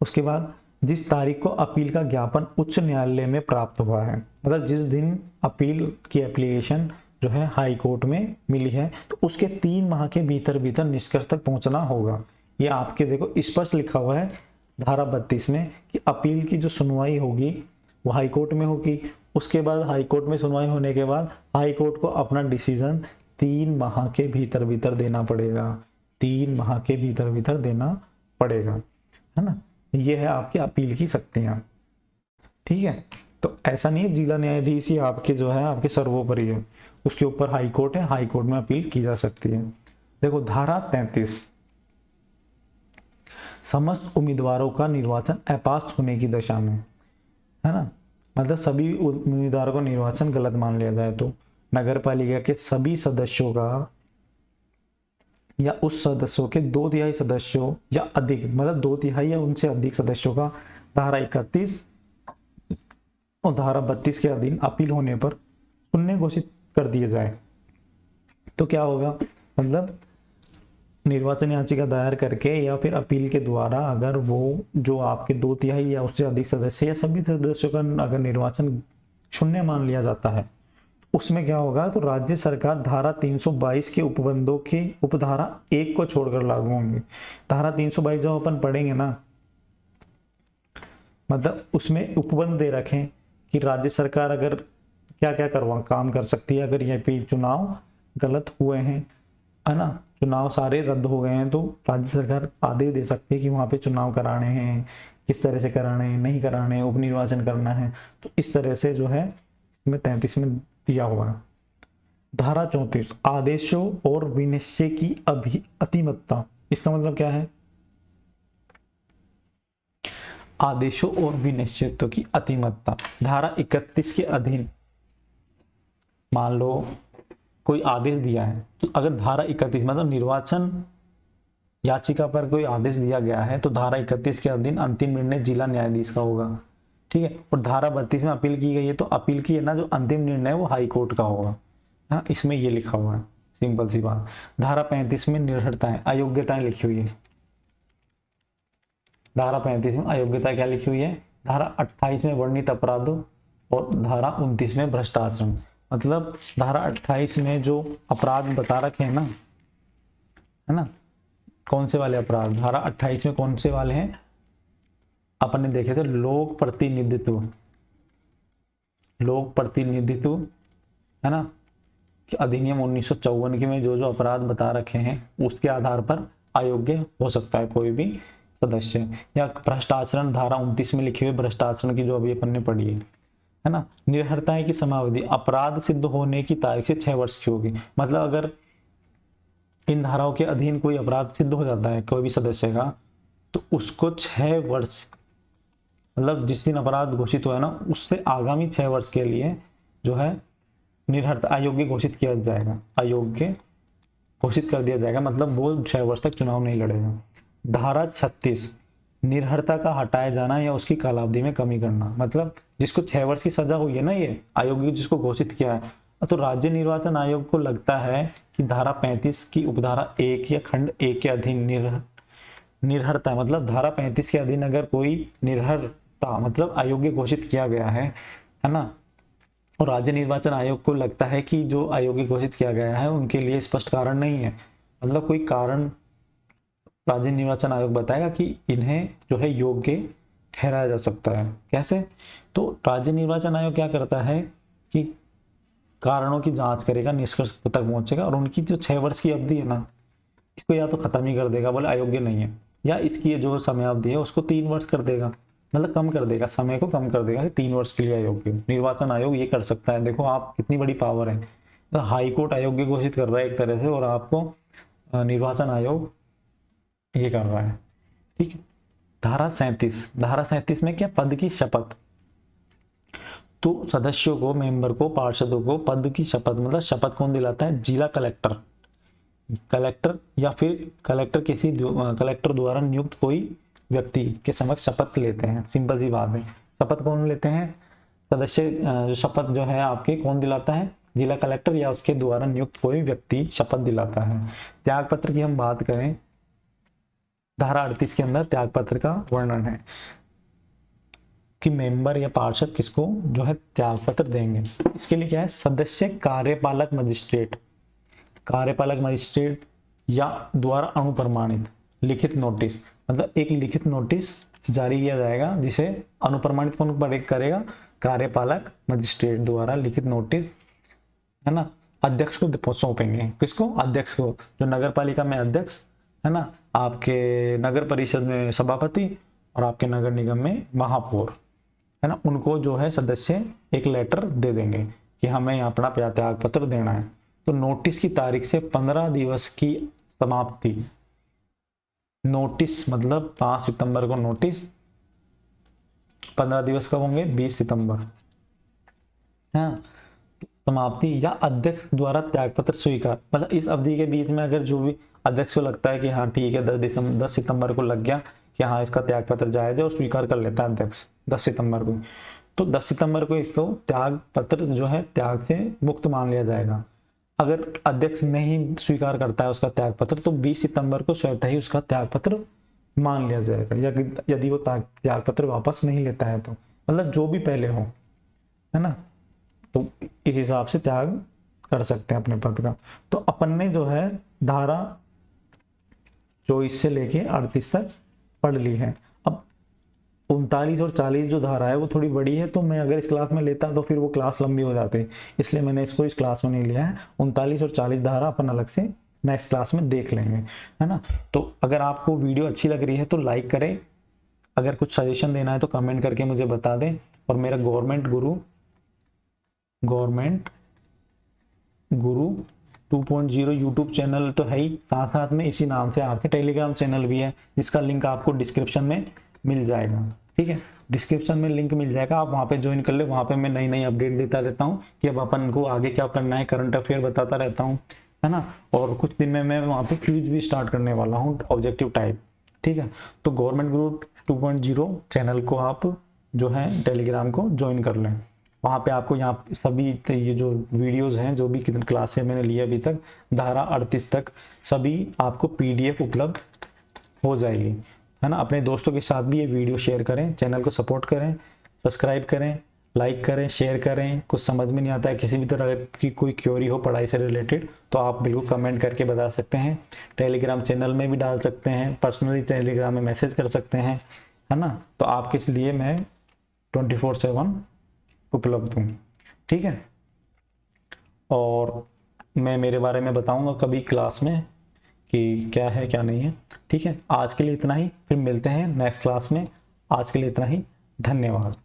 उसके बाद जिस तारीख को अपील का ज्ञापन उच्च न्यायालय में प्राप्त हुआ है, मतलब जिस दिन अपील की एप्लीकेशन जो है हाई कोर्ट में मिली है तो उसके 3 माह के भीतर भीतर निष्कर्ष तक पहुंचना होगा। ये आपके देखो स्पष्ट लिखा हुआ है धारा 32 में कि अपील की जो सुनवाई होगी वो हाई कोर्ट में होगी। उसके बाद हाई कोर्ट में सुनवाई होने के बाद हाई कोर्ट को अपना डिसीजन 3 माह के भीतर भीतर देना पड़ेगा, 3 माह के भीतर भीतर देना पड़ेगा, है ना। ये है आपकी अपील की शक्तियां, ठीक है। तो ऐसा नहीं है जिला न्यायाधीश ही आपके जो है आपके सर्वोपरि है, उसके ऊपर हाई कोर्ट है, हाई कोर्ट में अपील की जा सकती है। देखो धारा 33, समस्त उम्मीदवारों का निर्वाचन अपास होने की दशा में, है ना, मतलब सभी उम्मीदवारों को निर्वाचन गलत मान लिया जाए तो नगर पालिका के सभी सदस्यों का या उस सदस्यों के 2/3 सदस्यों या अधिक, मतलब 2/3 या उनसे अधिक सदस्यों का धारा 31 और धारा 32 के अधीन अपील होने पर शून्य घोषित कर दिए जाए तो क्या होगा, मतलब निर्वाचन याचिका दायर करके या फिर अपील के द्वारा अगर वो जो आपके 2/3 या उससे अधिक सदस्य या सभी सदस्यों का अगर निर्वाचन शून्य मान लिया जाता है उसमें क्या होगा, तो राज्य सरकार धारा 322 के उपबंधों के उपधारा 1 को छोड़कर लागू होंगे। धारा 322 जब अपन पढ़ेंगे ना, मतलब उसमें उपबंध दे रखें कि राज्य सरकार अगर क्या क्या काम कर सकती है अगर ये पे चुनाव गलत हुए हैं, है ना, चुनाव सारे रद्द हो गए हैं तो राज्य सरकार आदेश दे सकती है कि वहां पे चुनाव कराने हैं, किस तरह से कराने हैं, नहीं कराने हैं, उपनिर्वाचन करना है। तो इस तरह से जो है इसमें 33 में दिया हुआ है। धारा 34 आदेशों और विनिश्चय की अतिमत्ता, इसका मतलब क्या है, आदेशों और विनिश्चयों की अतिमत्ता। धारा 31 के अधीन मान लो कोई आदेश दिया है तो अगर धारा 31 मतलब निर्वाचन याचिका पर कोई आदेश दिया गया है तो धारा 31 के अधीन अंतिम निर्णय जिला न्यायाधीश का होगा, ठीक है। और धारा 32 में अपील की गई है तो अपील की है ना जो अंतिम निर्णय है वो हाई कोर्ट का होगा, हाँ इसमें ये लिखा हुआ है, सिंपल सी बात। धारा 35 में निरर्थताएं अयोग्यताएं लिखी हुई है, धारा 35 में अयोग्यता क्या लिखी हुई है, धारा 28 में वर्णित अपराधों और धारा 29 में भ्रष्टाचार। मतलब धारा 28 में जो अपराध बता रखे हैं ना, है ना, कौन से वाले अपराध, धारा 28 में कौन से वाले हैं अपन ने देखे थे, लोक प्रतिनिधित्व, लोक प्रतिनिधित्व, है ना, अधिनियम 1954 के में जो जो अपराध बता रखे हैं उसके आधार पर अयोग्य हो सकता है कोई भी सदस्य। या भ्रष्टाचरण धारा 29 में लिखे हुए भ्रष्टाचरण की जो अभी अपन ने पढ़ी है ना। निर्हरताएं की समावधि अपराध सिद्ध होने की तारीख से 6 वर्ष की होगी। मतलब अगर इन धाराओं के अधीन कोई अपराध सिद्ध हो जाता है कोई भी सदस्य का तो उसको 6 वर्ष मतलब जिस दिन अपराध घोषित हुआ है ना, उससे आगामी 6 वर्ष के लिए जो है निरर्हता अयोग्य घोषित किया जाएगा, अयोग्य घोषित कर दिया जाएगा, मतलब वो 6 वर्ष तक चुनाव नहीं लड़ेगा। धारा 36 निरर्हता का हटाया जाना या उसकी कालावधि में कमी करना, मतलब जिसको 6 वर्ष की सजा हुई है ना, ये अयोग्य जिसको घोषित किया है, तो राज्य निर्वाचन आयोग को लगता है कि धारा 35 की उपधारा 1 या खंड 1 के अधीन निरर्हता, मतलब धारा 35 के अधीन अगर कोई निरर्हता मतलब अयोग्य घोषित किया गया है ना, और राज्य निर्वाचन आयोग को लगता है कि जो अयोग्य घोषित किया गया है उनके लिए स्पष्ट कारण नहीं है, मतलब कोई कारण राज्य निर्वाचन आयोग बताएगा कि इन्हें जो है योग्य ठहराया जा सकता है। कैसे? तो राज्य निर्वाचन आयोग क्या करता है कि कारणों की जांच करेगा, निष्कर्ष तक पहुंचेगा, और उनकी जो 6 वर्ष की अवधि है ना, इसको या तो खत्म ही कर देगा, बोले अयोग्य नहीं है, या इसकी जो समयावधि है उसको 3 वर्ष कर देगा, मतलब कम कर देगा, समय को कम कर देगा कि 3 वर्ष के लिए अयोग्य। निर्वाचन आयोग ये कर सकता है। देखो आप कितनी बड़ी पावर है, तो हाई कोर्ट अयोग्य घोषित कर रहा है एक तरह से, और आपको निर्वाचन आयोग ये कर रहा है। ठीक है। धारा 37 में क्या, पद की शपथ, तो सदस्यों को, मेंबर को, पार्षदों को पद की शपथ, मतलब शपथ कौन दिलाता है? जिला कलेक्टर या फिर कलेक्टर द्वारा नियुक्त कोई व्यक्ति के समक्ष शपथ लेते हैं। सिंपल सी बात है। शपथ कौन लेते हैं? सदस्य शपथ जो है आपके कौन दिलाता है? जिला कलेक्टर या उसके द्वारा नियुक्त कोई व्यक्ति शपथ दिलाता है। त्यागपत्र की हम बात करें, धारा 38 के अंदर त्यागपत्र का वर्णन है कि मेंबर या पार्षद किसको जो है त्यागपत्र देंगे। इसके लिए क्या है? सदस्य कार्यपालक मजिस्ट्रेट या द्वारा अनुप्रमाणित लिखित नोटिस, मतलब एक लिखित नोटिस जारी किया जाएगा जिसे अनुप्रमाणित कौन करेगा? कार्यपालक मजिस्ट्रेट द्वारा लिखित नोटिस, है ना, अध्यक्ष को सौंपेंगे। किसको? अध्यक्ष को, जो नगर पालिका में अध्यक्ष है ना, आपके नगर परिषद में सभापति और आपके नगर निगम में महापौर, है ना, उनको जो है सदस्य एक लेटर दे देंगे कि हमें अपना त्याग पत्र देना है। तो नोटिस की तारीख से 15 दिवस की समाप्ति, नोटिस मतलब 5 सितंबर को नोटिस, 15 दिवस कब होंगे? 20 सितंबर। हाँ, समाप्ति या अध्यक्ष द्वारा त्यागपत्र स्वीकार, मतलब इस अवधि के बीच में अगर जो भी अध्यक्ष को लगता है कि हाँ ठीक है 10 सितंबर को लग गया कि हाँ इसका त्यागपत्र जायज है, और स्वीकार कर लेता है अध्यक्ष 10 सितंबर को, तो 10 सितंबर को इसको त्याग पत्र जो है त्याग से मुक्त मान लिया जाएगा। अगर अध्यक्ष नहीं स्वीकार करता है उसका त्याग पत्र, तो 20 सितंबर को स्वतः ही उसका त्याग पत्र मान लिया जाएगा, या यदि वो त्याग पत्र वापस नहीं लेता है तो, मतलब जो भी पहले हो, है ना, तो इस हिसाब से त्याग कर सकते हैं अपने पद का। तो अपन ने जो है धारा 24 से लेके 38 तक पढ़ ली है। अब 39 और 40 जो धारा है वो थोड़ी बड़ी है, तो मैं अगर इस क्लास में लेता तो फिर वो क्लास लंबी हो जाती, इसलिए मैंने इसको इस क्लास में नहीं लिया है। 39 और 40 धारा अपन अलग से नेक्स्ट क्लास में देख लेंगे, है ना। तो अगर आपको वीडियो अच्छी लग रही है तो लाइक करें, अगर कुछ सजेशन देना है तो कमेंट करके मुझे बता दें, और मेरा गवर्नमेंट गुरु 2.0 यूट्यूब चैनल तो है ही, साथ साथ में इसी नाम से आपके टेलीग्राम चैनल भी है, जिसका लिंक आपको डिस्क्रिप्शन में मिल जाएगा। ठीक है, डिस्क्रिप्शन में लिंक मिल जाएगा, आप वहाँ पे ज्वाइन कर ले। वहाँ पे मैं नई अपडेट देता रहता हूँ कि अब अपन को आगे क्या करना है, करंट अफेयर बताता रहता हूँ, है ना। और कुछ दिन में मैं वहाँ पे क्विज भी स्टार्ट करने वाला हूँ, ऑब्जेक्टिव टाइप। ठीक है, तो गवर्नमेंट गुरु 2.0 चैनल को आप जो है टेलीग्राम को ज्वाइन कर लें। वहाँ पे आपको यहाँ सभी ये जो वीडियोस हैं, जो भी कितनी क्लासें मैंने लिए अभी तक, धारा 38 तक, सभी आपको PDF उपलब्ध हो जाएगी, है ना। अपने दोस्तों के साथ भी ये वीडियो शेयर करें, चैनल को सपोर्ट करें, सब्सक्राइब करें, लाइक करें, शेयर करें। कुछ समझ में नहीं आता है, किसी भी तरह की कोई क्वेरी हो पढ़ाई से रिलेटेड, तो आप बिल्कुल कमेंट करके बता सकते हैं। टेलीग्राम चैनल में भी डाल सकते हैं, पर्सनली टेलीग्राम में मैसेज कर सकते हैं, है ना। तो आपके लिए मैं 24/7 उपलब्ध हूँ। ठीक है, और मैं मेरे बारे में बताऊंगा कभी क्लास में कि क्या है क्या नहीं है। ठीक है, आज के लिए इतना ही, फिर मिलते हैं नेक्स्ट क्लास में। आज के लिए इतना ही, धन्यवाद।